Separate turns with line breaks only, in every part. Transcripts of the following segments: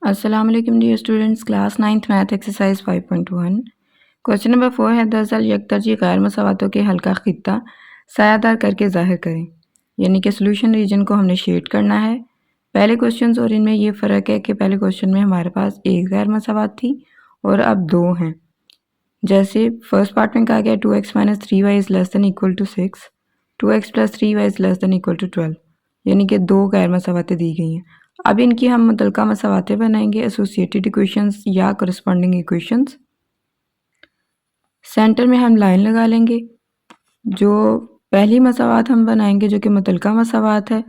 अस्सलाम वालेकुम dear students, class 9th math exercise 5.1। Question number 4 है, दरअसल यकतरजी गैर मसावातों के हल का खित्ता सायादार करके ज़ाहिर करें। यानी कि सोल्यूशन रीजन को हमने शेड करना है। पहले क्वेश्चन और इनमें ये फ़र्क है कि पहले क्वेश्चन में हमारे पास एक गैर मसावात थी और अब दो हैं। जैसे फर्स्ट पार्ट में कहा गया 2x minus 3y is less than equal to 6, 2x plus 3y is less than equal to 12, यानी कि दो गैर मसावातें दी गई हैं। अब इनकी हम मुतलका मसावातें बनाएंगे, एसोसिएटेड इक्वेशंस या करस्पॉन्डिंग इक्वेशंस। सेंटर में हम लाइन लगा लेंगे। जो पहली मसावात हम बनाएंगे जो कि मुतलका मसावात है,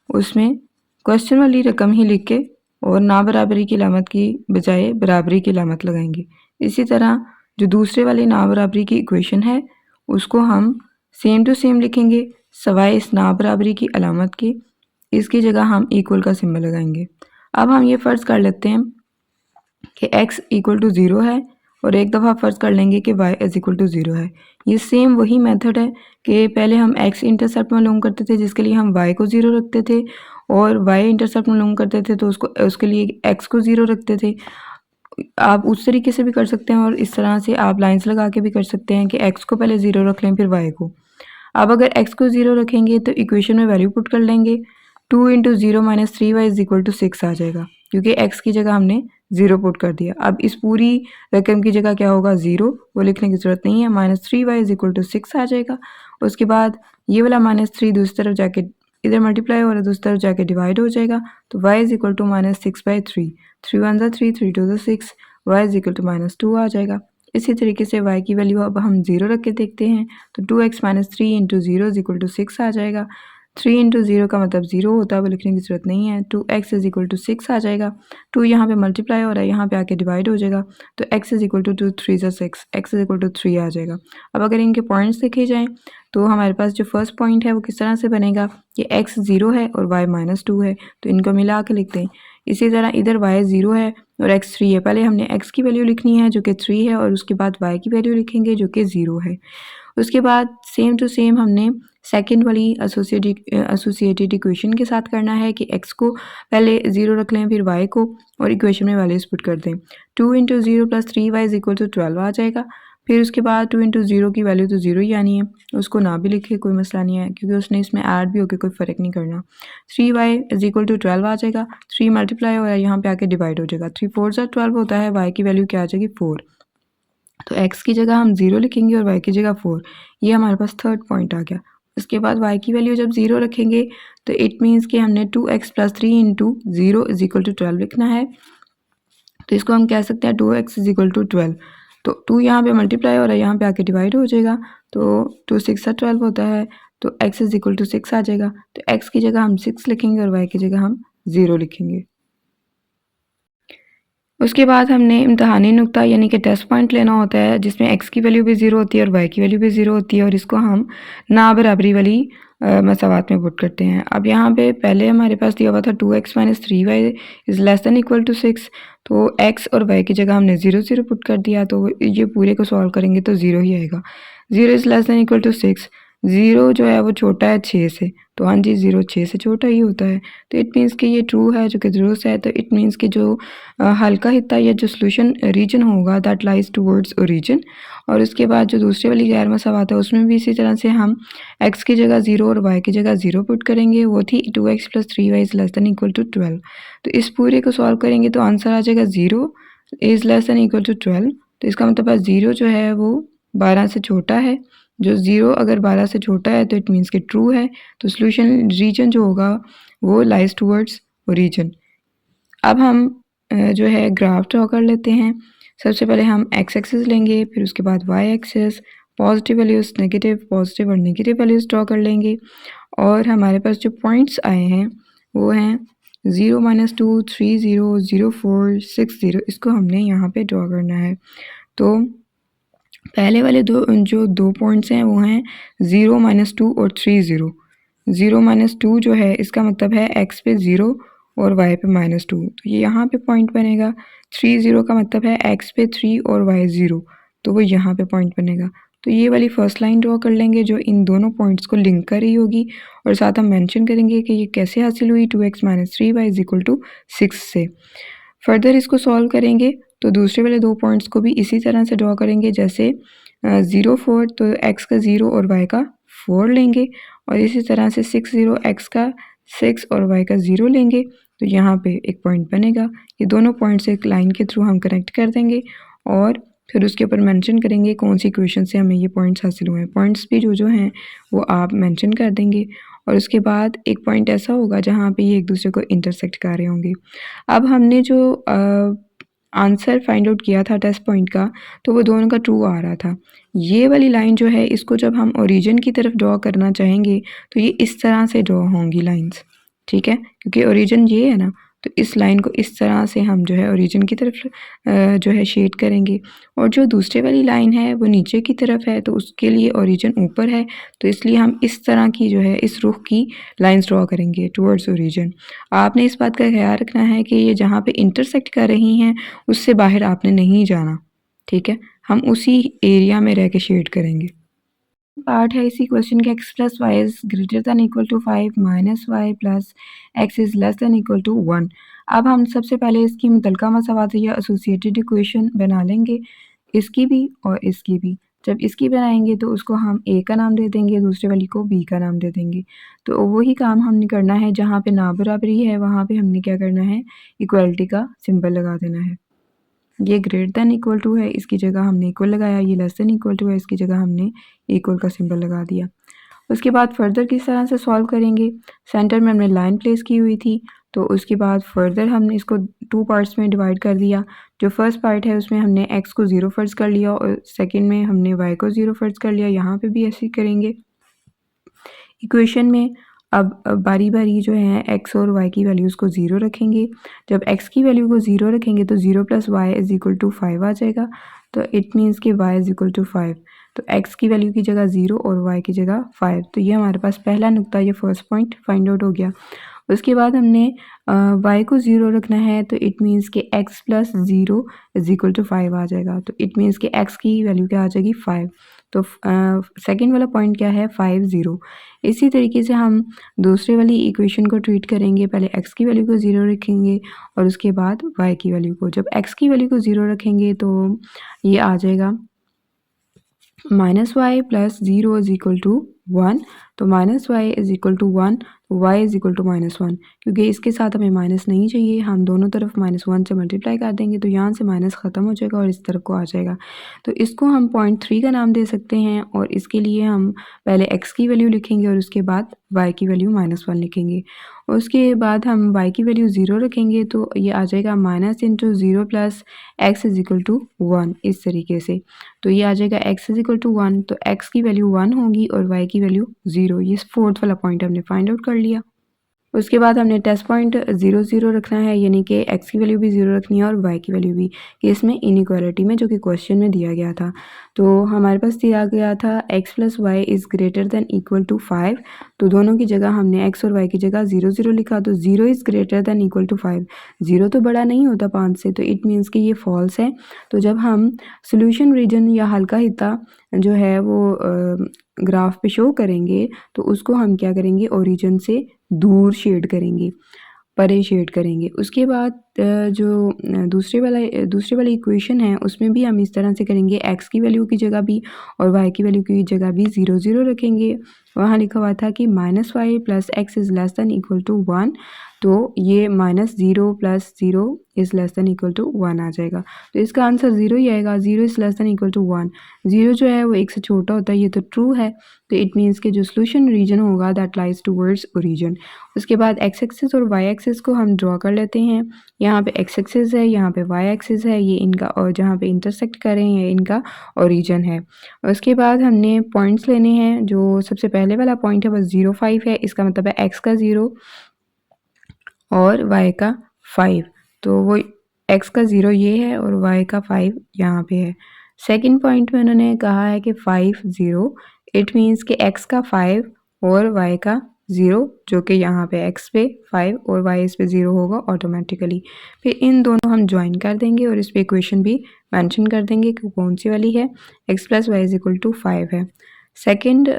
उसमें क्वेश्चन वाली रकम ही लिख के और ना बराबरी की अलामत की बजाय बराबरी की अलामत लगाएंगे। इसी तरह जो दूसरे वाली ना बराबरी की इक्वेशन है उसको हम सेम टू सेम लिखेंगे सवाए इस ना बराबरी की अलामत की। इसकी जगह हम इक्वल का सिंबल लगाएंगे। अब हम ये फ़र्ज़ कर लेते हैं कि x इक्वल टू 0 है और एक दफ़ा फ़र्ज़ कर लेंगे कि y इज़ इक्वल टू 0 है। ये सेम वही मेथड है कि पहले हम x इंटरसेप्ट मालूम करते थे जिसके लिए हम y को 0 रखते थे, और y इंटरसेप्ट मालूम करते थे तो उसके लिए x को 0 रखते थे। आप उस तरीके से भी कर सकते हैं और इस तरह से आप लाइंस लगा के भी कर सकते हैं कि x को पहले 0 रख लें फिर y को। अब अगर x को 0 रखेंगे तो इक्वेशन में वैल्यू पुट कर लेंगे। 2 into 0 minus 3y is equal to 6 आ जाएगा, क्योंकि x की जगह हमने 0 पुट कर दिया। अब इस पूरी रकम की जगह क्या होगा 0, वो लिखने की ज़रूरत नहीं है। Minus 3y is equal to 6 आ जाएगा। उसके बाद ये वाला माइनस 3 दूसरी तरफ जाके इधर मल्टीप्लाई हो रहा है, दूसरी तरफ जाके डिवाइड हो जाएगा। तो y is equal to minus 6/3, 3 1 ज़ा 3, 3 2 ज़ा 6, y is equal to minus 2 आ जाएगा। इसी तरीके से y की वैल्यू अब हम 0 रख के देखते हैं तो 2x minus 3 into 0 is equal to 6 आ जाएगा। 3 इंटू 0 का मतलब 0 होता है, वो लिखने की ज़रूरत नहीं है। 2x इज़ इक्वल टू 6 आ जाएगा। 2 यहाँ पे मल्टीप्लाई हो रहा है, यहाँ पे आके डिवाइड हो जाएगा। तो x इज़ इक्वल टू 2 3 ज़ा 6, x इज़ इक्वल टू 3 आ जाएगा। अब अगर इनके पॉइंट्स देखे जाएँ तो हमारे पास जो फर्स्ट पॉइंट है वो किस तरह से बनेगा कि x 0 है और y माइनस 2 है, तो इनको मिला के लिखते हैं। इसी तरह इधर y 0 है और x 3 है। पहले हमने x की वैल्यू लिखनी है जो कि 3 है और उसके बाद y की वैल्यू लिखेंगे जो कि 0 है। उसके बाद सेम टू सेम हमने सेकंड वाली एसोसिएटेड इक्वेशन के साथ करना है कि x को पहले 0 रख लें फिर y को और इक्वेशन में वैल्यूज पुट कर दें। 2 into 0 plus 3y is equal to 12 आ जाएगा। फिर उसके बाद 2 इंटू 0 की वैल्यू तो 0 ही आनी है, उसको ना भी लिखे कोई मसला नहीं है क्योंकि उसने इसमें ऐड भी होकर कोई फ़र्क नहीं करना। 3y इज़ इक्वल टू 12 आ जाएगा। 3 मल्टीप्लाई हो रहा है, यहाँ पे आके डिवाइड हो जाएगा। 3 4 ज़ा 12 होता है, y की वैल्यू क्या आ जाएगी 4। तो x की जगह हम 0 लिखेंगे और y की जगह 4। ये हमारे पास थर्ड पॉइंट आ गया। उसके बाद y की वैल्यू जब 0 रखेंगे तो इट मीन्स कि हमने 2x plus 3 into 0 is equal to 12 लिखना है। तो इसको हम कह सकते हैं 2x इज़ इक्वल टू 12। तो 2 यहाँ पे मल्टीप्लाई हो रहा है, यहाँ पे आके डिवाइड हो जाएगा। तो 2 6 ज़ा 12 होता है, तो x इज़ इक्वल टू 6 आ जाएगा। तो x की जगह हम 6 लिखेंगे और y की जगह हम 0 लिखेंगे। उसके बाद हमने इम्तिहानी नुक्ता यानी कि टेस्ट पॉइंट लेना होता है जिसमें x की वैल्यू भी 0 होती है और y की वैल्यू भी 0 होती है, और इसको हम ना बराबरी वाली मसावात में पुट करते हैं। अब यहाँ पे पहले हमारे पास दिया हुआ था 2x minus 3y is less than equal to 6, तो x और y की जगह हमने 0 0 पुट कर दिया। तो ये पूरे को सॉल्व करेंगे तो 0 ही आएगा। 0 is less than equal to 6, 0 जो है वो छोटा है 6 से, तो हाँ जी 0 6 से छोटा ही होता है। तो इट मीन्स कि ये ट्रू है जो कि दुरुस्त है। तो इट मीन्स कि जो हल्का हिस्सा या जो सोल्यूशन रीजन होगा दैट लाइज टूवर्ड्स ओरिजिन। और उसके बाद जो दूसरे वाली गैर मसावात है उसमें भी इसी तरह से हम x की जगह 0 और y की जगह 0 पुट करेंगे। वो थी 2x plus 3y is less than equal to 12। तो इस पूरे को सॉल्व करेंगे तो आंसर आ जाएगा 0 is less than equal to 12। तो इसका मतलब है 0 जो है वो 12 से छोटा है। जो 0 अगर 12 से छोटा है तो इट मीन्स कि ट्रू है। तो सोल्यूशन रीजन जो होगा वो लाइज टूवर्ड्स ओरिजिन। अब हम जो है ग्राफ ड्रॉ कर लेते हैं। सबसे पहले हम x एक्सिस लेंगे, फिर उसके बाद y axis, positive values negative, positive और नेगेटिव वैल्यूज़ ड्रॉ कर लेंगे। और हमारे पास जो पॉइंट्स आए हैं वो हैं 0 माइनस 2 3 0 0 4 6 0। इसको हमने यहाँ पे ड्रॉ करना है। तो पहले वाले जो दो पॉइंट्स हैं वो हैं 0 माइनस 2 और 3 0। 0 माइनस 2 जो है इसका मतलब है x पे 0 और y पे माइनस 2, तो ये यहाँ पे पॉइंट बनेगा। 3 0 का मतलब है x पे 3 और y 0, तो वो यहाँ पे पॉइंट बनेगा। तो ये वाली फर्स्ट लाइन ड्रॉ कर लेंगे जो इन दोनों पॉइंट्स को लिंक कर रही होगी, और साथ हम मेंशन करेंगे कि ये कैसे हासिल हुई 2x minus 3y is equal to 6 से। फर्दर इसको सॉल्व करेंगे तो दूसरे वाले 2 पॉइंट्स को भी इसी तरह से ड्रॉ करेंगे, जैसे 0 4 तो x का 0 और y का 4 लेंगे, और इसी तरह से 6 0 x का 6 और y का 0 लेंगे। तो यहाँ पे एक पॉइंट बनेगा। ये दोनों पॉइंट्स एक लाइन के थ्रू हम कनेक्ट कर देंगे और फिर उसके ऊपर मेंशन करेंगे कौन सी इक्वेशन से हमें ये पॉइंट्स हासिल हुए हैं। पॉइंट्स भी जो हैं वो आप मेंशन कर देंगे, और उसके बाद एक पॉइंट ऐसा होगा जहाँ पे ये एक दूसरे को इंटरसेक्ट कर रहे होंगे। अब हमने जो आंसर फाइंड आउट किया था टेस्ट पॉइंट का, तो वो दोनों का ट्रू आ रहा था। ये वाली लाइन जो है, इसको जब हम ओरिजिन की तरफ ड्रॉ करना चाहेंगे तो ये इस तरह से ड्रॉ होंगी लाइंस, ठीक है, क्योंकि ओरिजिन ये है ना, तो इस लाइन को इस तरह से हम जो है ओरिजिन की तरफ जो है शेड करेंगे। और जो दूसरे वाली लाइन है वो नीचे की तरफ है, तो उसके लिए ओरिजिन ऊपर है, तो इसलिए हम इस तरह की जो है इस रुख की लाइंस ड्रॉ करेंगे टुवर्ड्स ओरिजिन। आपने इस बात का ख्याल रखना है कि ये जहाँ पे इंटरसेक्ट कर रही हैं उससे बाहर आपने नहीं जाना, ठीक है, हम उसी एरिया में रह के शेड करेंगे। पार्ट है इसी क्वेश्चन के x plus y is greater than equal to 5 minus y plus x is less than equal to 1। अब हम सबसे पहले इसकी मुतलका मसावात या एसोसिएटेड इक्वेशन बना लेंगे, इसकी भी और इसकी भी। जब इसकी बनाएंगे तो उसको हम a का नाम दे देंगे, दूसरे वाली को b का नाम दे देंगे। तो वही काम हमने करना है, जहाँ पे ना बराबरी है वहाँ पे हमने क्या करना है, इक्वलिटी का सिंबल लगा देना है। ये ग्रेटर देन इक्वल टू है, इसकी जगह हमने इक्वल लगाया। ये लेस देन इक्वल टू है, इसकी जगह हमने इक्वल का सिंबल लगा दिया। उसके बाद फर्दर किस तरह से सॉल्व करेंगे, सेंटर में हमने लाइन प्लेस की हुई थी, तो उसके बाद फर्दर हमने इसको 2 पार्ट्स में डिवाइड कर दिया। जो फर्स्ट पार्ट है उसमें हमने x को 0 फर्ज कर लिया और सेकंड में हमने y को 0 फर्ज कर लिया। यहाँ पे भी ऐसे ही करेंगे। इक्वेशन में अब बारी बारी जो है x और y की वैल्यूज़ को 0 रखेंगे। जब x की वैल्यू को 0 रखेंगे तो 0 plus y is equal to 5 आ जाएगा। तो इट मीन्स कि y इज इक्वल टू 5। तो x की वैल्यू की जगह 0 और y की जगह 5। तो ये हमारे पास पहला नुक्ता, ये फर्स्ट पॉइंट फाइंड आउट हो गया। उसके बाद हमने y को 0 रखना है, तो इट मीन्स कि x plus 0 is equal to 5 आ जाएगा। तो इट मीन्स कि x की वैल्यू क्या आ जाएगी, 5। तो सेकेंड वाला पॉइंट क्या है, 5 0। इसी तरीके से हम दूसरे वाली इक्वेशन को ट्रीट करेंगे। पहले x की वैल्यू को 0 रखेंगे और उसके बाद y की वैल्यू को। जब x की वैल्यू को 0 रखेंगे तो ये आ जाएगा minus y plus 0 is equal to 1। तो minus y is equal to 1, y is equal to -1। क्योंकि इसके साथ हमें माइनस नहीं चाहिए, हम दोनों तरफ -1 से मल्टीप्लाई कर देंगे, तो यहाँ से माइनस ख़त्म हो जाएगा और इस तरफ को आ जाएगा। तो इसको हम पॉइंट 3 का नाम दे सकते हैं, और इसके लिए हम पहले x की वैल्यू लिखेंगे और उसके बाद y की वैल्यू -1 लिखेंगे। उसके बाद हम y की वैल्यू 0 रखेंगे, तो ये आ जाएगा minus into 0 plus x is equal to 1, इस तरीके से। तो ये आ जाएगा x इज इक्वल टू 1, तो x की वैल्यू 1 होगी और y की वैल्यू 0। ये फोर्थ वाला पॉइंट हमने फाइंड आउट कर लिया। उसके बाद हमने टेस्ट पॉइंट 0 0 रखना है, यानी कि x की वैल्यू भी 0 रखनी है और y की वैल्यू भी, केस में इनइक्वालिटी में, जो कि क्वेश्चन में दिया गया था। तो हमारे पास दिया गया था x plus y is greater than equal to 5। तो दोनों की जगह हमने x और y की जगह 0 0 लिखा। तो 0 is greater than equal to 5, 0 तो बड़ा नहीं होता 5 से, तो इट मीन्स कि ये फॉल्स है। तो जब हम सोल्यूशन रीजन या हल्का हिस्सा जो है वो ग्राफ पे शो करेंगे, तो उसको हम क्या करेंगे, ओरिजिन से दूर शेड करेंगे, परे शेड करेंगे। उसके बाद जो दूसरे वाली इक्वेशन है उसमें भी हम इस तरह से करेंगे, x की वैल्यू की जगह भी और y की वैल्यू की जगह भी 0 0 रखेंगे। वहाँ लिखा हुआ था कि minus y plus x is less than equal to 1, तो ये -0 plus 0 is less than equal to 1 आ जाएगा। तो इसका आंसर 0 ही आएगा। 0 is less than equal to 1, 0 जो है वो 1 से छोटा होता है, ये तो ट्रू है। तो इट मीन्स कि जो सोल्यूशन रीजन होगा दैट लाइज टूवर्ड्स ओरिजिन। उसके बाद x एक्सिस और y एक्सिस को हम ड्रॉ कर लेते हैं। यहाँ पे x एक्सिस है, यहाँ पे y एक्सिस है, ये इनका, और जहाँ पे इंटरसेक्ट करें ये इनका ओरिजिन है। उसके बाद हमने पॉइंट्स लेने हैं। जो सबसे पहले वाला पॉइंट है वो 0 5 है, इसका मतलब है x का 0 और y का 5। तो वो x का 0 ये है और y का 5 यहाँ पे है। सेकंड पॉइंट में उन्होंने कहा है कि 5 0, इट मीन्स कि x का 5 और y का 0, जो कि यहाँ पे x पे 5 और y इस पे 0 होगा ऑटोमेटिकली। फिर इन दोनों हम ज्वाइन कर देंगे और इस पे इक्वेशन भी मेंशन कर देंगे कि कौन सी वाली है, x plus y is equal to 5 है। सेकंड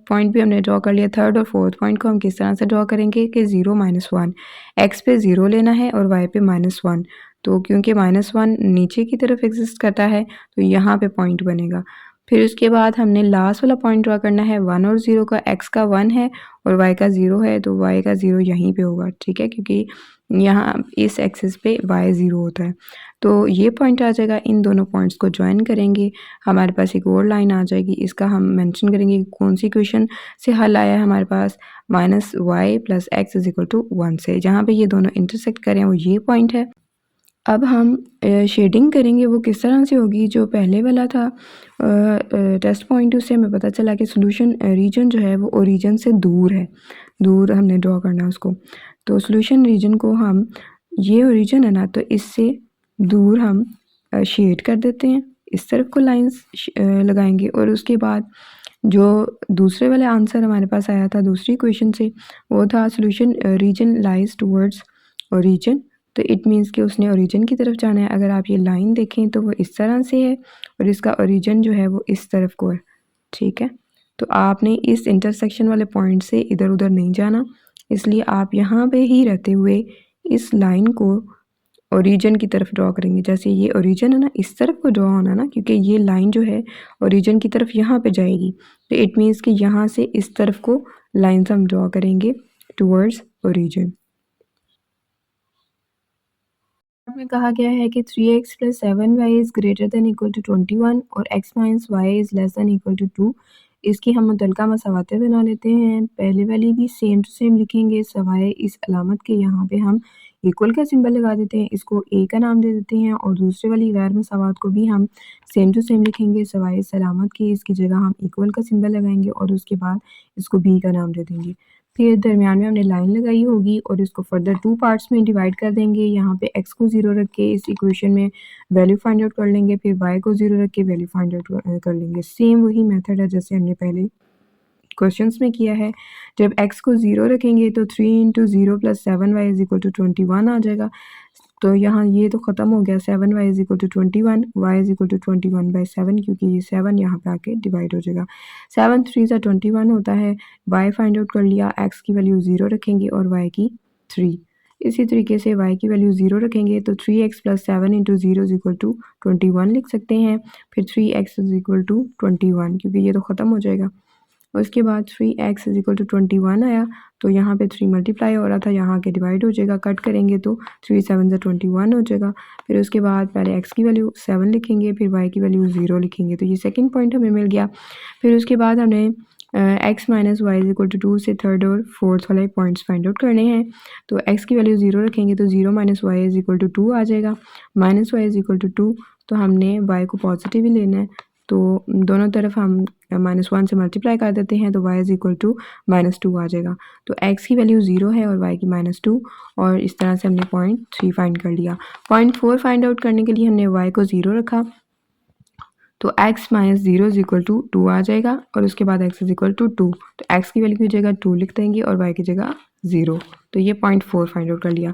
पॉइंट भी हमने ड्रॉ कर लिया। थर्ड और फोर्थ पॉइंट को हम किस तरह से ड्रॉ करेंगे कि 0 -1, x पे 0 लेना है और y पे -1। तो क्योंकि -1 नीचे की तरफ एग्जिस्ट करता है तो यहाँ पे पॉइंट बनेगा। फिर उसके बाद हमने लास्ट वाला पॉइंट ड्रा करना है 1 और 0 का। x का 1 है और y का 0 है, तो y का 0 यहीं पे होगा, ठीक है, क्योंकि यहाँ इस एक्सिस पे y 0 होता है। तो ये पॉइंट आ जाएगा, इन दोनों पॉइंट्स को ज्वाइन करेंगे, हमारे पास एक और लाइन आ जाएगी। इसका हम मेंशन करेंगे कि कौन सी इक्वेशन से हल आया है हमारे पास, -y + x = 1 से। जहाँ पे ये दोनों इंटरसेक्ट करें वो ये पॉइंट है। अब हम शेडिंग करेंगे, वो किस तरह से होगी। जो पहले वाला था टेस्ट पॉइंट, उससे हमें पता चला कि सोल्यूशन रीजन जो है वो ओरिजिन से दूर है, दूर हमने ड्रॉ करना है उसको। तो सोल्यूशन रीजन को हम, ये ओरिजिन है ना, तो इससे दूर हम शेड कर देते हैं, इस तरफ को लाइंस लगाएंगे। और उसके बाद जो दूसरे वाले आंसर हमारे पास आया था दूसरी क्वेश्चन से, वो था solution reason lies towards origin. तो इट मीन्स कि उसने ओरिजिन की तरफ जाना है। अगर आप ये लाइन देखें तो वो इस तरह से है और इसका ओरिजिन जो है वो इस तरफ को है, ठीक है। तो आपने इस इंटरसेक्शन वाले पॉइंट से इधर उधर नहीं जाना, इसलिए आप यहाँ पे ही रहते हुए इस लाइन को ओरिजिन की तरफ ड्रॉ करेंगे। जैसे ये ओरिजिन है ना, इस तरफ को ड्रॉ होना ना, क्योंकि ये लाइन जो है ओरिजिन की तरफ यहाँ पे जाएगी। तो इट मीन्स कि यहाँ से इस तरफ को लाइन्स हम ड्रॉ करेंगे टूवर्ड्स ओरिजिन। में कहा गया है कि 3x + 7y is greater than equal to 21 और x - y is less than equal to 2। इसकी हम मुतल्लिका मसावातें बना लेते हैं। पहले वाली भी सेम टू सेम लिखेंगे, सवाए इस अलामत के यहाँ पे हम इक्वल का सिंबल लगा देते हैं, इसको a का नाम दे देते हैं। और दूसरे वाली गैर मसावात को भी हम सेम टू सेम लिखेंगे, सवाए इस अलामत की, इसकी जगह हम इक्वल का सिंबल लगाएंगे और उसके बाद इसको b का नाम दे देंगे। फिर दरमियान में हमने लाइन लगाई होगी और इसको फर्दर 2 पार्ट्स में डिवाइड कर देंगे। यहाँ पे x को 0 रख के इस इक्वेशन में वैल्यू फाइंड आउट कर लेंगे, फिर y को 0 रख के वैल्यू फाइंड आउट कर लेंगे। सेम वही मेथड है जैसे हमने पहले क्वेश्चंस में किया है। जब x को 0 रखेंगे तो 3 × 0 + 7y = 21 आ जाएगा। तो यहाँ ये तो ख़त्म हो गया, 7y = 21, y = 21/7, क्योंकि ये 7 यहाँ पे आके डिवाइड हो जाएगा। 7 3 सा 21 होता है। y फाइंड आउट कर लिया, x की वैल्यू 0 रखेंगे और y की 3। इसी तरीके से y की वैल्यू 0 रखेंगे तो 3x + 7 × 0 = 21 लिख सकते हैं। फिर 3x = 21, क्योंकि ये तो ख़त्म हो जाएगा। उसके बाद 3x = 21 आया, तो यहाँ पे 3 मल्टीप्लाई हो रहा था, यहाँ के डिवाइड हो जाएगा, कट करेंगे तो 3 7 ज़ा 21 हो जाएगा। फिर उसके बाद पहले x की वैल्यू 7 लिखेंगे, फिर y की वैल्यू 0 लिखेंगे, तो ये सेकंड पॉइंट हमें मिल गया। फिर उसके बाद हमने x - y = 2 से थर्ड और फोर्थ वाले पॉइंट्स फाइंड आउट करने हैं। तो x की वैल्यू 0 रखेंगे तो 0 - y = 2 आ जाएगा। -y = 2, तो हमने y को पॉजिटिव ही लेना है, तो दोनों तरफ हम -1 से मल्टीप्लाई कर देते हैं, तो y = -2 आ जाएगा। तो x की वैल्यू 0 है और y की -2, और इस तरह से हमने पॉइंट 3 फाइंड कर लिया। पॉइंट 4 फाइंड आउट करने के लिए हमने y को 0 रखा, तो x - 0 = 2 आ जाएगा और उसके बाद x = 2। तो x की वैल्यू की जगह 2 लिख देंगे और y की जगह 0। तो ये पॉइंट 4 फाइंड आउट कर लिया।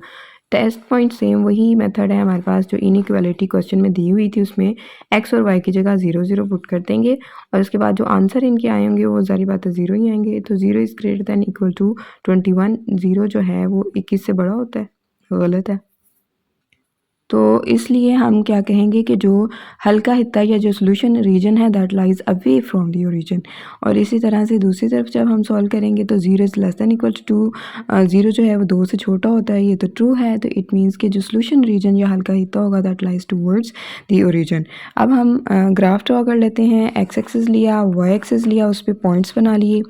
टेस्ट पॉइंट सेम वही मेथड है हमारे पास जो इनइक्वालिटी क्वेश्चन में दी हुई थी, उसमें x और y की जगह 0 0 पुट कर देंगे और उसके बाद जो आंसर इनके आए होंगे वो ज़ाहिर बात है 0 ही आएंगे। तो 0 is greater than equal to 21, 0 जो है वो 21 से बड़ा होता है, गलत है। तो इसलिए हम क्या कहेंगे कि जो हल्का हिस्सा या जो सोल्यूशन रीजन है that lies away from the origin. और इसी तरह से दूसरी तरफ जब हम सॉल्व करेंगे तो 0 is less than equal to 2, 0 जो है वो 2 से छोटा होता है, ये तो ट्रू है। तो इट मीन्स कि जो सोल्यूशन रीजन या हल्का हिस्सा होगा that lies towards the origin. अब हम ग्राफ ड्रॉ कर लेते हैं। एक्स एक्सिस लिया, वाई एक्सिस लिया, उस पर पॉइंट्स बना लिए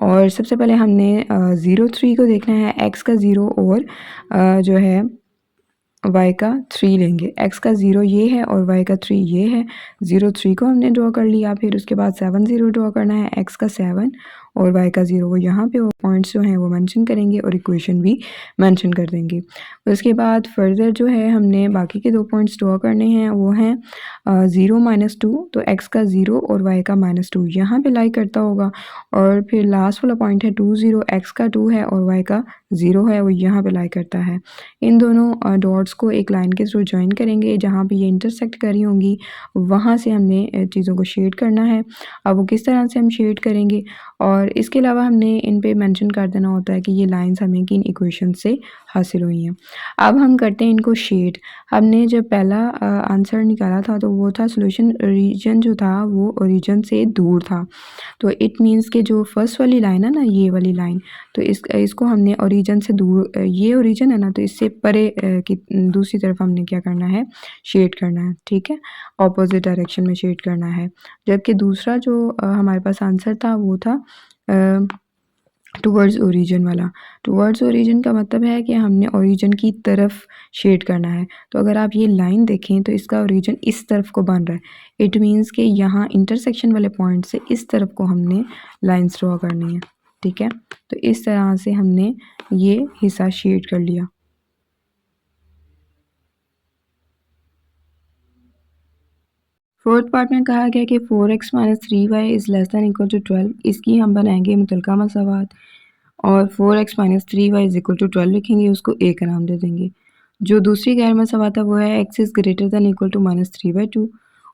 और सबसे पहले हमने 0 3 को देखना है। एक्स का 0 और जो है y का 3 लेंगे। x का 0 ये है और y का 3 ये है। 0 3 को हमने ड्रॉ कर लिया, फिर उसके बाद 7 0 ड्रॉ करना है। x का 7 और y का 0 वो यहाँ पे वो पॉइंट्स जो हैं वो मेंशन करेंगे और इक्वेशन भी मेंशन कर देंगे। उसके बाद फर्दर जो है हमने बाकी के 2 पॉइंट्स ड्रॉ करने हैं, वो हैं 0 - 2, तो x का 0 और y का -2 यहाँ पे लाई करता होगा। और फिर लास्ट वाला पॉइंट है 2 0, x का 2 है और y का 0 है, वो यहाँ पे लाई करता है। इन दोनों डॉट्स को एक लाइन के थ्रू ज्वाइन करेंगे, जहाँ पे ये इंटरसेक्ट करी होंगी वहाँ से हमने चीज़ों को शेड करना है। अब वो किस तरह से हम शेड करेंगे और और इसके अलावा हमने इन पे मेंशन कर देना होता है कि ये लाइंस हमें किन इक्वेशन से हासिल हुई हैं। अब हम करते हैं इनको शेड। हमने जब पहला आंसर निकाला था तो वो था सॉल्यूशन रीजन जो था वो ओरिजिन से दूर था। तो इट मीन्स कि जो फर्स्ट वाली लाइन है ना, ये वाली लाइन, तो इसको हमने ओरिजिन से दूर, ये ओरिजिन है ना, तो इससे परे की दूसरी तरफ हमने क्या करना है, शेड करना है, ठीक है, ऑपोजिट डायरेक्शन में शेड करना है। जबकि दूसरा जो हमारे पास आंसर था वो था टुवर्ड्स ओरिजिन वाला। टुवर्ड्स ओरिजिन का मतलब है कि हमने ओरिजिन की तरफ शेड करना है। तो अगर आप ये लाइन देखें तो इसका ओरिजिन इस तरफ को बन रहा है। इट मीन्स कि यहाँ इंटरसेक्शन वाले पॉइंट से इस तरफ को हमने लाइंस ड्रॉ करनी है, ठीक है। तो इस तरह से हमने ये हिस्सा शेड कर लिया। फोर्थ पार्ट में कहा गया कि 4x minus 3y is less than equal to 12। इसकी हम बनाएंगे मुतलका मसावात और 4x minus 3y is equal to 12 लिखेंगे, उसको a का नाम दे देंगे। जो दूसरी गैर मसावात है वो है x is greater than equal to minus 3/2,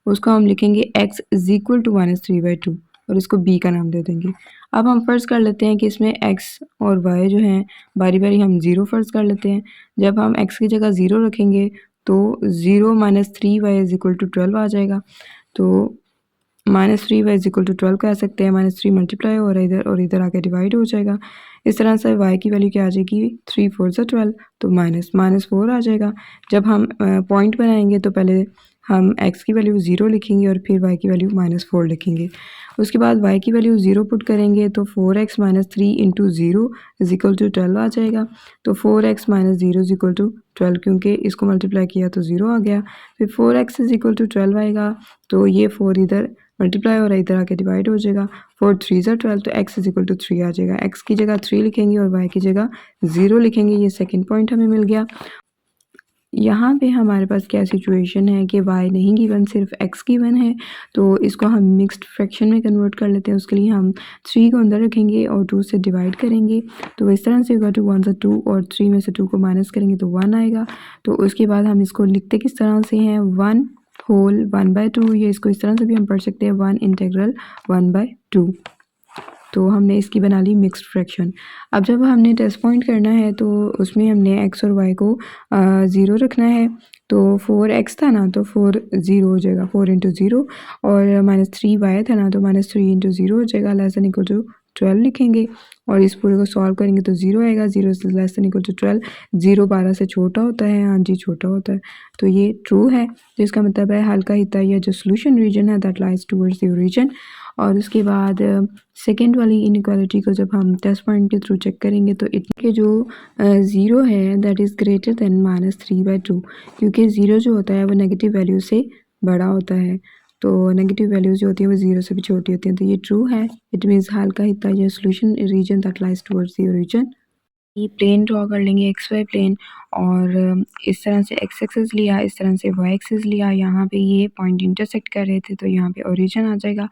उसको हम लिखेंगे x is equal to minus 3/2 और इसको b का नाम दे देंगे। अब हम फ़र्ज़ कर लेते हैं कि इसमें x और y जो हैं बारी बारी हम 0 फ़र्ज़ कर लेते हैं। जब हम x की जगह 0 रखेंगे तो 0 minus 3y is equal to 12 आ जाएगा। तो minus 3y is equal to 12 कह सकते हैं। माइनस 3 मल्टीप्लाई हो रहा है इधर और आके डिवाइड हो जाएगा। इस तरह से y की वैल्यू क्या आ जाएगी, 3 4 से 12, तो माइनस 4 आ जाएगा। जब हम पॉइंट बनाएंगे तो पहले हम x की वैल्यू 0 लिखेंगे और फिर y की वैल्यू -4 लिखेंगे। उसके बाद y की वैल्यू 0 पुट करेंगे तो 4x minus 3 into 0 is equal to 12 आ जाएगा। तो 4x minus 0 is equal to 12, क्योंकि इसको मल्टीप्लाई किया तो 0 आ गया। फिर 4x इज इक्वल टू 12 आएगा, तो ये 4 इधर मल्टीप्लाई हो रहा है, इधर आके डिवाइड हो जाएगा। 4 3 ज़ा 12, तो x इज इक्वल टू 3 आ जाएगा। x की जगह 3 लिखेंगे और y की जगह 0 लिखेंगे। ये सेकंड पॉइंट हमें मिल गया। यहाँ पे हमारे पास क्या सिचुएशन है कि y नहीं गिवन, सिर्फ x गिवन है, तो इसको हम मिक्स्ड फ्रैक्शन में कन्वर्ट कर लेते हैं। उसके लिए हम 3 को अंदर रखेंगे और 2 से डिवाइड करेंगे, तो इस तरह से होगा 2 1 से 2 और 3 में से 2 को माइनस करेंगे तो 1 आएगा। तो उसके बाद हम इसको लिखते किस तरह से हैं, 1 होल 1/2, ये इसको इस तरह से भी हम पढ़ सकते हैं 1 इंटीग्रल 1/2। तो हमने इसकी बना ली मिक्स्ड फ्रैक्शन। अब जब हमने टेस्ट पॉइंट करना है तो उसमें हमने x और y को 0 रखना है। तो 4x था ना, तो 4 0 हो जाएगा, 4 इंटू 0, और -3y था ना, तो -3 इंटू 0 हो जाएगा, लेस दैन इक्वल टू 12 लिखेंगे और इस पूरे को सॉल्व करेंगे तो 0 आएगा। 0 is less than equal to 12, 0 12 से छोटा होता है, हाँ जी छोटा होता है, तो ये ट्रू है। तो इसका मतलब है हल का हिस्सा या जो सोल्यूशन रीजन है that lies towards the origin. और उसके बाद सेकेंड वाली इनइक्वालिटी को जब हम टेस्ट पॉइंट के थ्रू चेक करेंगे तो इनके जो 0 है दैट इज़ ग्रेटर दैन -3/2, क्योंकि 0 जो होता है वो नेगेटिव वैल्यू से बड़ा होता है, तो नेगेटिव वैल्यूज़ जो होती हैं वो 0 से भी छोटी होती हैं, तो ये ट्रू है। इट मीन्स हल का हिस्सा या solution region that lies towards the origin. ये प्लेन ड्रॉ कर लेंगे, एक्स वाई प्लेन, और इस तरह से एक्स एक्सिस लिया, इस तरह से वाई एक्सिस लिया। यहाँ पे ये पॉइंट इंटरसेक्ट कर रहे थे तो यहाँ पे ओरिजिन आ जाएगा।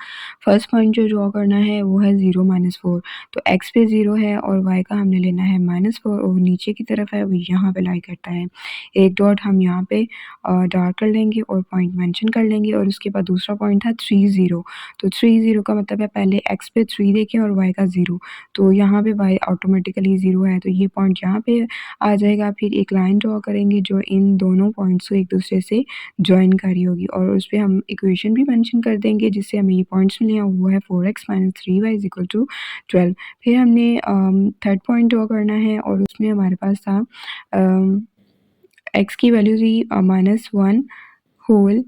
फर्स्ट पॉइंट जो ड्रॉ करना है वो है 0 -4, तो एक्स पे 0 है और वाई का हमने लेना है -4, और नीचे की तरफ है वो यहाँ पे लाई करता है। एक डॉट हम यहाँ पे डार्क कर लेंगे और पॉइंट मेंशन कर लेंगे, और उसके बाद दूसरा पॉइंट था 3 0, तो 3 0 का मतलब है पहले एक्स पे 3 देखें और वाई का 0, तो यहाँ पे वाई ऑटोमेटिकली 0 है, तो ये पॉइंट यहाँ पे आ जाएगा। फिर एक लाइन ड्रॉ करेंगे जो इन दोनों पॉइंट्स को एक दूसरे से जॉइन कर रही होगी, और उस पर हम इक्वेशन भी मेंशन कर देंगे जिससे हमें ये पॉइंट्स मिले हैं, वो है 4x minus 3y is equal to 12। फिर हमने थर्ड पॉइंट ड्रॉ करना है और उसमें हमारे पास था x की वैल्यू थी -1 होल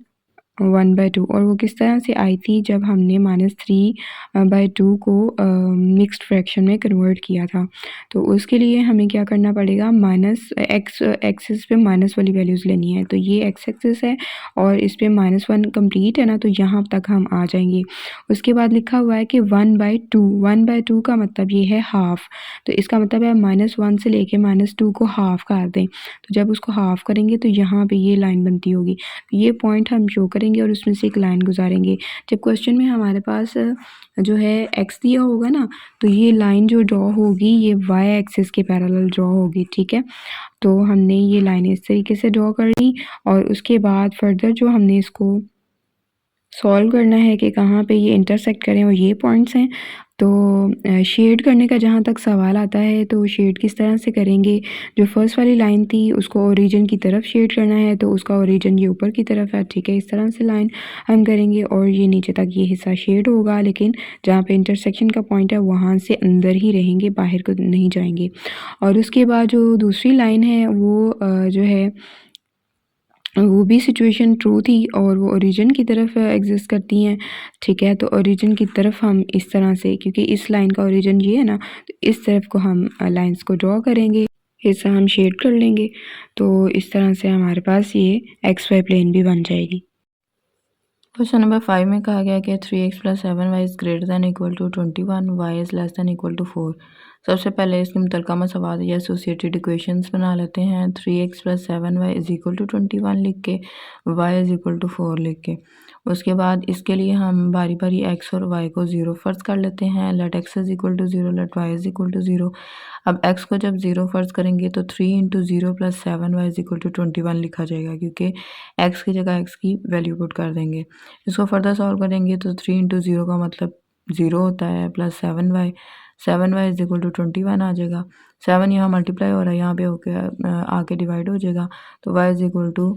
1/2, और वो किस तरह से आई थी जब हमने -3/2 को मिक्स्ड फ्रैक्शन में कन्वर्ट किया था। तो उसके लिए हमें क्या करना पड़ेगा, माइनस एक्स एक्सिस पे माइनस वाली वैल्यूज़ लेनी है। तो ये एक्स एक्सिस है और इस पे -1 कंप्लीट है ना, तो यहाँ तक हम आ जाएंगे। उसके बाद लिखा हुआ है कि 1/2, 1/2 का मतलब ये है हाफ, तो इसका मतलब है -1 से लेके -2 को हाफ कर दें। तो जब उसको हाफ करेंगे तो यहाँ पे ये लाइन बनती होगी, ये पॉइंट हम शो करेंगे और उसमें से एक लाइन गुजारेंगे। जब क्वेश्चन में हमारे पास जो है एक्स दिया होगा ना, तो ये लाइन जो ड्रॉ होगी ये वाई एक्सिस के पैरेलल ड्रॉ होगी, ठीक है। तो हमने ये लाइन इस तरीके से ड्रॉ कर ली और उसके बाद फर्दर जो हमने इसको सॉल्व करना है कि कहाँ पे ये इंटरसेक्ट करें और ये पॉइंट्स हैं। तो शेड करने का जहाँ तक सवाल आता है तो शेड किस तरह से करेंगे। जो फर्स्ट वाली लाइन थी उसको ओरिजिन की तरफ शेड करना है तो उसका ओरिजिन ये ऊपर की तरफ है, ठीक है। इस तरह से लाइन हम करेंगे और ये नीचे तक ये हिस्सा शेड होगा, लेकिन जहाँ पे इंटरसेक्शन का पॉइंट है वहाँ से अंदर ही रहेंगे, बाहर को नहीं जाएंगे। और उसके बाद जो दूसरी लाइन है वो जो है वो भी सिचुएशन ट्रू थी और वो ओरिजिन की तरफ एग्जिस्ट करती हैं, ठीक है। तो ओरिजिन की तरफ हम इस तरह से, क्योंकि इस लाइन का ओरिजिन ये है ना, तो इस तरफ को हम लाइंस को ड्रॉ करेंगे, हिस्सा हम शेड कर लेंगे। तो इस तरह से हमारे पास ये एक्स वाई प्लेन भी बन जाएगी। क्वेश्चन नंबर 5 में कहा गया कि 3x + 7y is greater than equal to 21, y is less than equal to 4। सबसे पहले इसके मुतल्लिका मसवात या एसोसिएटेड इक्वेशंस बना लेते हैं। 3x + 7y is equal to 21 लिख के, y इज़ इक्वल टू 4 लिख के। उसके बाद इसके लिए हम बारी बारी x और y को 0 फ़र्ज़ कर लेते हैं। Let x is equal to 0, let y is equal to 0। अब x को जब 0 फ़र्ज़ करेंगे तो 3 × 0 + 7y इज़ इक्वल टू 21 लिखा जाएगा, क्योंकि x की जगह x की वैल्यू पुट कर देंगे। इसको फर्दर सॉल्व करेंगे तो 3 × 0 का मतलब 0 होता है, plus 7y is equal to 21 आ जाएगा। 7 यहाँ मल्टीप्लाई हो रहा है, यहाँ पे होके आके डिवाइड हो जाएगा, तो y इज़ इक्वल टू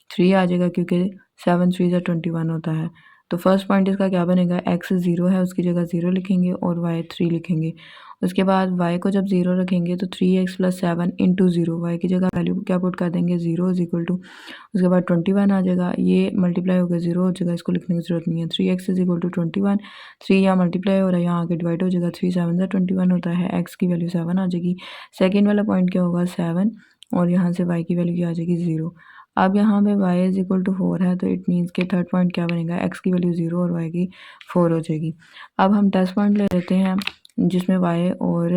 3 आ जाएगा, क्योंकि 7 3 = 21 होता है। तो फर्स्ट पॉइंट इसका क्या बनेगा, x 0 है उसकी जगह 0 लिखेंगे और y 3 लिखेंगे। उसके बाद y को जब 0 रखेंगे तो 3x + 7 × 0, y की जगह वैल्यू क्या पुट कर देंगे, 0 इज़ इक्वल टू, उसके बाद 21 आ जाएगा, ये मल्टीप्लाई होकर 0 हो जाएगा, इसको लिखने की ज़रूरत नहीं है। 3x इज़ इक्वल टू 21, 3 यहाँ मल्टीप्लाई हो रहा है, यहाँ आके डिवाइड हो जाएगा, 3 7 = 21 होता है, x की वैल्यू 7 आ जाएगी। सेकेंड वाला पॉइंट क्या होगा, 7, और यहाँ से y की वैल्यू क्या आ जाएगी, 0। अब यहाँ पे y इज़ इक्वल टू 4 है, तो इट मीन्स के थर्ड पॉइंट क्या बनेगा, x की वैल्यू 0 और y की 4 हो जाएगी। अब हम 10 पॉइंट ले लेते हैं जिसमें y और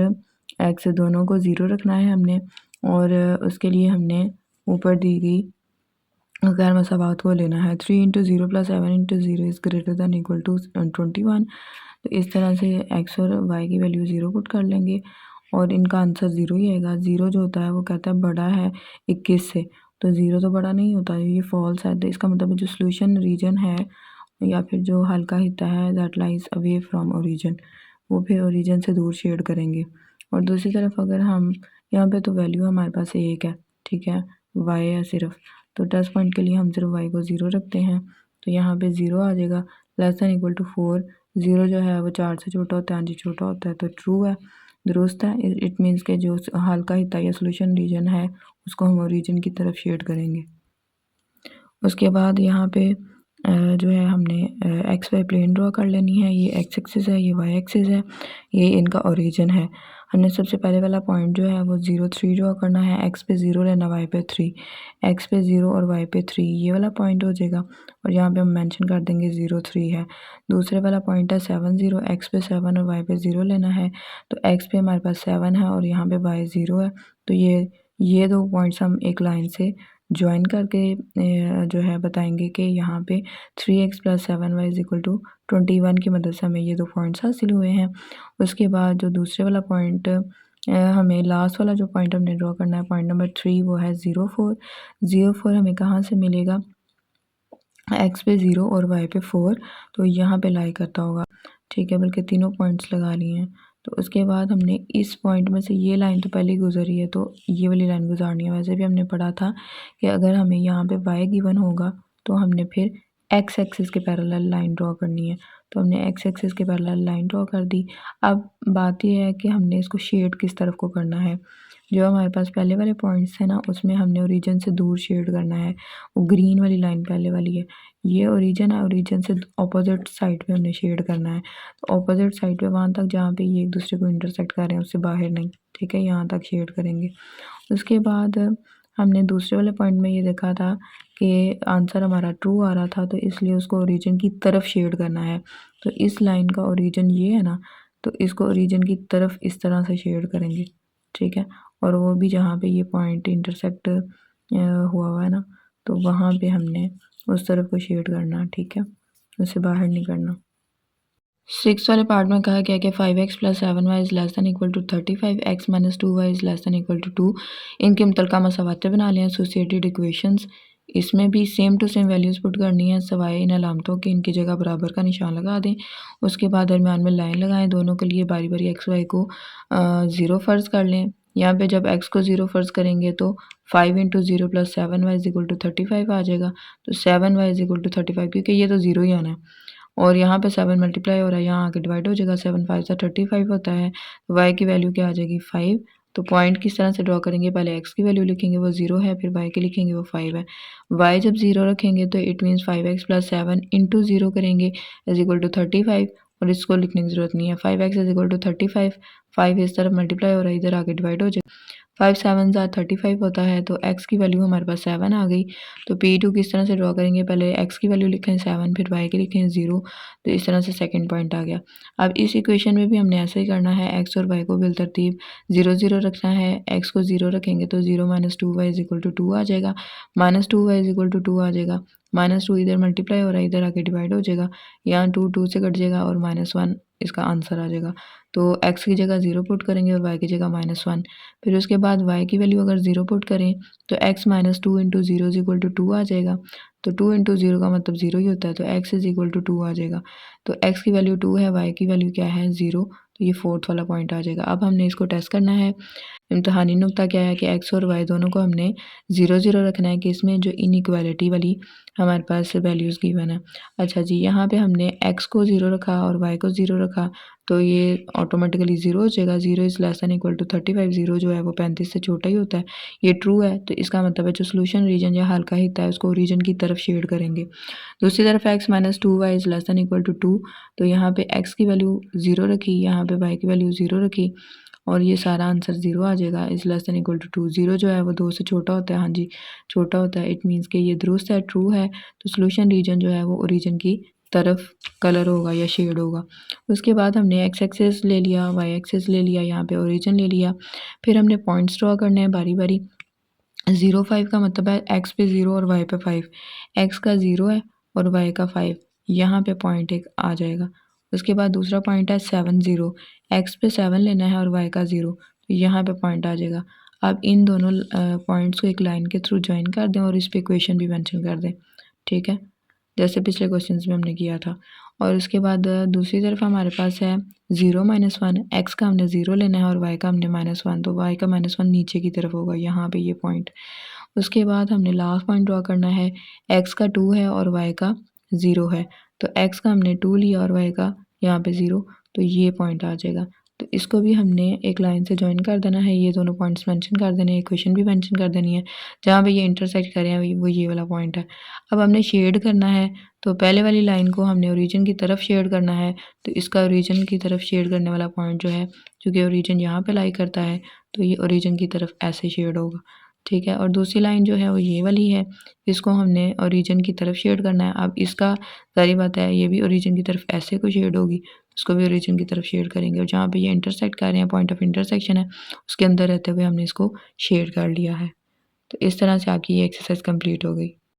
x दोनों को 0 रखना है हमने, और उसके लिए हमने ऊपर दी गई गैर मसावात को लेना है। 3 × 0 + 7 × 0 is greater than equal to 21। तो इस तरह से x और y की वैल्यू 0 पुट कर लेंगे और इनका आंसर 0 ही आएगा। 0 जो होता है वो कहता है बड़ा है 21 से, तो 0 तो बड़ा नहीं होता, ये फॉल्स है। तो इसका मतलब जो सोल्यूशन रीजन है या फिर जो हल का हिस्सा है that lies away from origin, वो फिर ओरिजिन से दूर शेड करेंगे। और दूसरी तरफ अगर हम यहाँ पे, तो वैल्यू हमारे पास 1 है, ठीक है, y है सिर्फ, तो 10 पॉइंट के लिए हम सिर्फ y को 0 रखते हैं, तो यहाँ पे 0 आ जाएगा, लेस दैन इक्वल टू 4। 0 जो है वो 4 से छोटा होता है, 5 छोटा होता है, तो ट्रू है, दुरुस्त है। इट मीन्स के जो हल का हिस्सा या सोल्यूशन रीजन है उसको हम ओरिजिन की तरफ शेड करेंगे। उसके बाद यहाँ पे जो है हमने एक्स वाई प्लेन ड्रॉ कर लेनी है। ये एक्स एक्सिस है, ये वाई एक्सिस है, ये इनका ओरिजिन है। हमने सबसे पहले वाला पॉइंट जो है वो 0 3 ड्रॉ करना है, एक्स पे 0 लेना, वाई पे 3, एक्स पे 0 और वाई पे 3, ये वाला पॉइंट हो जाएगा। और यहाँ पे हम मेंशन कर देंगे 0 3 है। दूसरे वाला पॉइंट है 7 0, एक्स पे 7 और वाई पे 0 लेना है, तो एक्स पे हमारे पास 7 है और यहाँ पे वाई 0 है, तो ये दो पॉइंट्स हम एक लाइन से ज्वाइन करके जो है बताएंगे कि यहाँ पे 3x + 7y is equal to 21 की मदद से हमें ये दो पॉइंट्स हासिल हुए हैं। उसके बाद जो दूसरे वाला पॉइंट हमें लास्ट वाला जो पॉइंट हमने ड्रॉ करना है, पॉइंट नंबर 3, वो है 0 4। 0 4 हमें कहाँ से मिलेगा, एक्स पे 0 और वाई पे 4, तो यहाँ पे लाई करता होगा, ठीक है, बल्कि तीनों पॉइंट्स लगा लिए हैं। तो उसके बाद हमने इस पॉइंट में से ये लाइन तो पहले गुजरी है, तो ये वाली लाइन गुजारनी है। वैसे भी हमने पढ़ा था कि अगर हमें यहाँ पे वाई गिवन होगा तो हमने फिर एक्स एक्सिस के पैरेलल लाइन ड्रॉ करनी है, तो हमने एक्स एक्सिस के पैरेलल लाइन ड्रॉ कर दी। अब बात यह है कि हमने इसको शेड किस तरफ को करना है। जो हमारे पास पहले वाले पॉइंट्स थे ना, उसमें हमने ओरिजिन से दूर शेड करना है, वो ग्रीन वाली लाइन पहले वाली है, ये ओरिजिन है, ओरिजिन से अपोजिट साइड पे हमने शेड करना है, तो अपोजिट साइड पे वहाँ तक जहाँ पे ये एक दूसरे को इंटरसेक्ट कर रहे हैं, उससे बाहर नहीं, ठीक है, यहाँ तक शेड करेंगे। उसके बाद हमने दूसरे वाले पॉइंट में ये देखा था कि आंसर हमारा ट्रू आ रहा था, तो इसलिए उसको ओरिजिन की तरफ शेड करना है। तो इस लाइन का ओरिजिन ये है ना, तो इसको ओरिजिन की तरफ इस तरह से शेड करेंगे, ठीक है, और वो भी जहाँ पे ये पॉइंट इंटरसेक्ट हुआ है ना, तो वहाँ पे हमने उस तरफ को शेड करना, ठीक है, उससे बाहर नहीं करना। 6 वाले पार्ट में कहा गया कि 5x + 7y is less than equal to 35, x - 2y is less than equal to 2। इनके मुतल्लिका मसावातें बना लें, एसोसिएटेड इक्वेशंस। इसमें भी same to same values put करनी है सवाए इन अलामतों के इनकी जगह बराबर का निशान लगा दें। उसके बाद दरमियान में लाइन लगाएं, दोनों के लिए बारी बारी एक्स वाई को 0 फ़र्ज़ कर लें। यहाँ पे जब एक्स को 0 फ़र्ज़ करेंगे तो 5 into 0 plus 7y is equal to 35 आ जाएगा। तो 7y इज इक्वल टू 35 क्योंकि ये तो 0 ही आना है और यहाँ पे 7 मल्टीप्लाई हो रहा है, यहाँ आके डिवाइड हो जाएगा। 7 5 सा 35 होता है। y की वैल्यू क्या आ जाएगी 5। तो पॉइंट किस तरह से ड्रॉ करेंगे, पहले x की वैल्यू लिखेंगे वो 0 है, फिर y की लिखेंगे वो 5 है। y जब 0 रखेंगे तो it means 5x plus 7 into 0 करेंगे इज इक्वल टू 35 और इसको लिखने की ज़रूरत नहीं है। 5x इज इक्वल टू 35, 5 इस तरफ मल्टीप्लाई हो रहा है, इधर आके डिवाइड हो जाए। 5 7 ज़ा 35 होता है, तो x की वैल्यू हमारे पास 7 आ गई। तो P2 किस तरह से ड्रॉ करेंगे, पहले x की वैल्यू लिखें 7, फिर y की लिखें 0। तो इस तरह से सेकंड पॉइंट आ गया। अब इस इक्वेशन में भी हमने ऐसे ही करना है, x और y को बिलतरतीब 0 0 रखना है। x को 0 रखेंगे तो 0 minus 2y is equal to 2 आ जाएगा, minus 2y is equal to 2 आ जाएगा। माइनस 2 इधर मल्टीप्लाई हो रहा है, इधर आके डिवाइड हो जाएगा, यहाँ 2 2 से कट जाएगा और -1 इसका आंसर आ जाएगा। तो x की जगह 0 पुट करेंगे और y की जगह -1। फिर उसके बाद y की वैल्यू अगर 0 पुट करें तो x minus 2 into 0 is equal to 2 आ जाएगा। तो 2 इंटू 0 का मतलब 0 ही होता है, तो x इज इक्वल टू 2 आ जाएगा। तो x की वैल्यू 2 है, y की वैल्यू क्या है 0। तो ये फोर्थ वाला पॉइंट आ जाएगा। अब हमने इसको टेस्ट करना है। इम्तिहानी नुक्ता क्या है कि x और y दोनों को हमने 0 0 रखना है कि इसमें जो इनइक्वालिटी वाली हमारे पास वैल्यूज़ गिवन है। अच्छा जी, यहाँ पे हमने x को 0 रखा और y को 0 रखा, तो ये ऑटोमेटिकली 0 हो जाएगा। 0 is less than equal to 35, 0 जो है वो 35 से छोटा ही होता है। ये ट्रू है, तो इसका मतलब है जो सोल्यूशन रीजन या हल का हिस्सा है उसको रीजन की तरफ शेड करेंगे। दूसरी तरफ x minus 2y is less than equal to 2, तो यहाँ पे x की वैल्यू 0 रखी, यहाँ पे y की वैल्यू 0 रखी और ये सारा आंसर 0 आ जाएगा। Is less than equal to 2, 0 जो है वो 2 से छोटा होता है। हाँ जी, छोटा होता है। इट मीन्स कि ये दुरुस्त है, ट्रू है। तो सोल्यूशन रीजन जो है वो ओरिजिन की तरफ कलर होगा या शेड होगा। उसके बाद हमने x एक्सिस ले लिया, y एक्सिस ले लिया, यहाँ पे ओरिजिन ले लिया। फिर हमने पॉइंट्स ड्रॉ करने हैं बारी बारी। 0 5 का मतलब है x पे 0 और y पे 5। x का 0 है और y का 5, यहाँ पे पॉइंट एक आ जाएगा। उसके बाद दूसरा पॉइंट है 7 0, x पे 7 लेना है और y का 0, तो यहाँ पे पॉइंट आ जाएगा। अब इन दोनों पॉइंट्स को एक लाइन के थ्रू ज्वाइन कर दें और इस पे इक्वेशन भी मेंशन कर दें, ठीक है, जैसे पिछले क्वेश्चन में हमने किया था। और उसके बाद दूसरी तरफ हमारे पास है 0 -1, x का हमने 0 लेना है और y का हमने -1, तो y का -1 नीचे की तरफ होगा, यहाँ पे ये पॉइंट। उसके बाद हमने लास्ट पॉइंट ड्रॉ करना है। x का 2 है और y का 0 है, तो x का हमने 2 लिया और y का यहाँ पे 0, तो ये पॉइंट आ जाएगा। तो इसको भी हमने एक लाइन से ज्वाइन कर देना है, ये दोनों पॉइंट्स मेंशन कर देने हैं, इक्वेशन भी मेंशन कर देनी है। जहाँ पे ये इंटरसेक्ट करें वो ये वाला पॉइंट है। अब हमने शेड करना है, तो पहले वाली लाइन को हमने ओरिजिन की तरफ शेड करना है, तो इसका ओरिजिन की तरफ शेड करने वाला पॉइंट जो है, क्योंकि ओरिजिन यहाँ पे लाई करता है, तो ये ओरिजिन की तरफ ऐसे शेड होगा, ठीक है। और दूसरी लाइन जो है वो ये वाली है, इसको हमने ओरिजिन की तरफ शेड करना है। अब इसका ज़ाहिर बात है ये भी ओरिजिन की तरफ ऐसे को शेड होगी, उसको भी ओरिजिन की तरफ शेड करेंगे और जहाँ पे ये इंटरसेक्ट कर रहे हैं, पॉइंट ऑफ इंटरसेक्शन है, उसके अंदर रहते हुए हमने इसको शेड कर लिया है। तो इस तरह से आपकी ये एक्सरसाइज कंप्लीट हो गई।